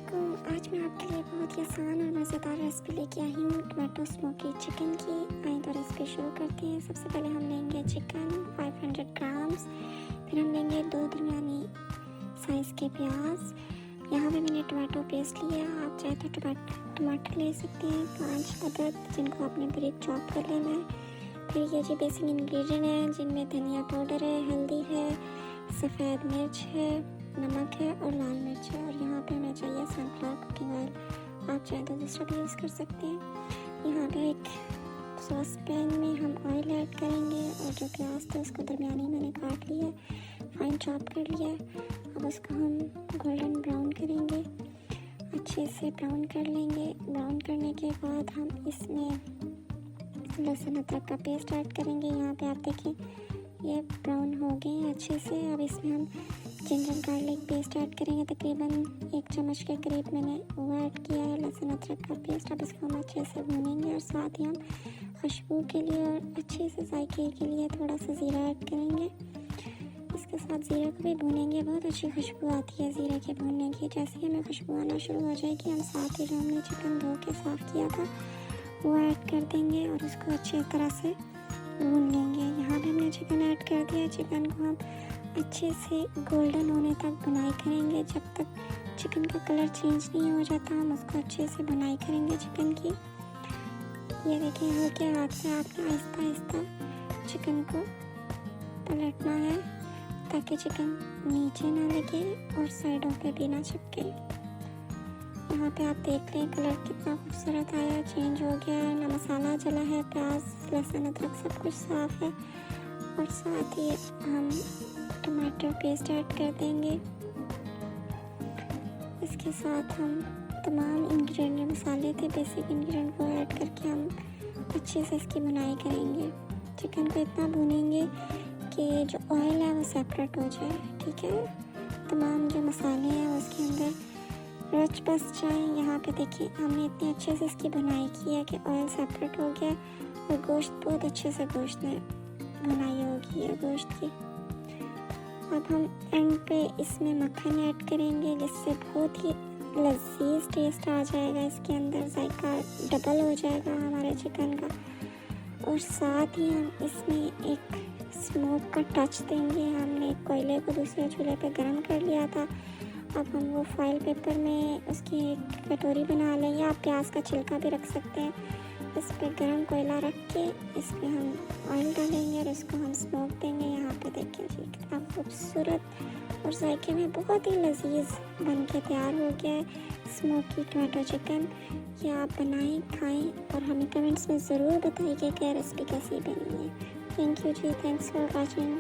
अस्सलामुअलैकुम। आज मैं आपके लिए बहुत ही आसान और मज़ेदार रेसिपी लेके आई हूँ टमाटो स्मोकी चिकन की। आइए तो रेसिपी शुरू करते हैं। सबसे पहले हम लेंगे चिकन 500 ग्राम्स, फिर हम लेंगे 2 दरमियानी साइज़ के प्याज। यहाँ पे मैंने टमाटो पेस्ट लिया, आप चाहे तो टमाटर ले सकते हैं 5 अदद, जिनको आपने बारीक चॉप कर लेना है। फिर ये जी बेसिक इंग्रेडिएंट हैं जिनमें धनिया पाउडर है, हल्दी है, सफ़ेद मिर्च है, नमक है और लाल मिर्च है। और यहाँ पे हमें चाहिए सनफ्लावर कुकिंग ऑयल, आप चाहें तो दूसरा भी यूज़ कर सकते हैं। यहाँ पे एक सॉस पैन में हम ऑयल ऐड करेंगे और जो प्याज थे उसको दरमियानी मैंने काट लिया, फाइन चॉप कर लिया। अब उसको हम गोल्डन ब्राउन करेंगे, अच्छे से ब्राउन कर लेंगे। ब्राउन करने के बाद हम इसमें लहसुन अदरक का पेस्ट ऐड करेंगे। यहाँ पे आप देखें ये ब्राउन हो गए अच्छे से। अब इसमें हम जिंजर गार्लिक पेस्ट ऐड करेंगे, तकरीबन 1 चम्मच के करीब मैंने वो ऐड किया है, लहसुन अदरक का पेस्ट। अब इसको हम अच्छे से भूनेंगे और साथ ही हम खुशबू के लिए और अच्छे से जायके के लिए थोड़ा सा ज़ीरा ऐड करेंगे। इसके साथ ज़ीरे को भी भूनेंगे, बहुत अच्छी खुशबू आती है ज़ीरे के भूनने की। जैसे ही हमें खुशबू आना शुरू हो जाएगी, हम साथ ही जो हमने चिकन धो के साफ़ किया था वो ऐड कर देंगे और उसको अच्छी तरह से भून लेंगे। यहाँ पे हमने चिकन ऐड कर दिया। चिकन को हम अच्छे से गोल्डन होने तक भुनाई करेंगे। जब तक चिकन का कलर चेंज नहीं हो जाता हम उसको अच्छे से भुनाई करेंगे चिकन की। ये देखिए हल्के हाथ से आपने आहिस्ता आहिस्ता चिकन को पलटना है ताकि चिकन नीचे ना लगे और साइडों पे भी ना चिपके। यहाँ पे आप देख लें कलर कितना खूबसूरत आया, चेंज हो गया है, ना मसाला जला है, प्याज लहसुन अदरक सब कुछ साफ़ है। और साथ ही हम टमाटर पेस्ट ऐड कर देंगे। इसके साथ हम तमाम इंग्रेडिएंट मसाले थे बेसिक इंग्रेडिएंट को ऐड करके हम अच्छे से इसकी बुनाई करेंगे। चिकन को इतना भूनेंगे कि जो ऑयल है वो सेपरेट हो जाए, ठीक है। तमाम जो मसाले हैं उसके अंदर रच बस जाए। यहाँ पे देखिए हमने इतने अच्छे से इसकी बुनाई की है कि ऑयल सेपरेट हो गया और गोश्त बहुत अच्छे से गोश्त में बुनाई होगी है गोश्त की। अब हम एंड पे इसमें मक्खन ऐड करेंगे जिससे बहुत ही लजीज टेस्ट आ जाएगा, इसके अंदर जायका डबल हो जाएगा हमारे चिकन का। और साथ ही हम इसमें एक स्मोक का टच देंगे। हमने एक कोयले को दूसरे चूल्हे पे गर्म कर लिया था। अब हम वो फॉइल पेपर में उसकी एक कटोरी बना लें या आप प्याज का छिलका भी रख सकते हैं। इस पर गर्म कोयला रख के इस पर हम ऑयल डालेंगे और इसको हम स्मोक देंगे। यहाँ पे देखिए जी कितना खूबसूरत और जायके में बहुत ही लजीज बन के तैयार हो गया है स्मोकी टमाटो चिकन। ये आप बनाएं, खाएं और हमें कमेंट्स में ज़रूर बताइए कि रेसिपी कैसी बनी है। Thank you ji, thanks for watching.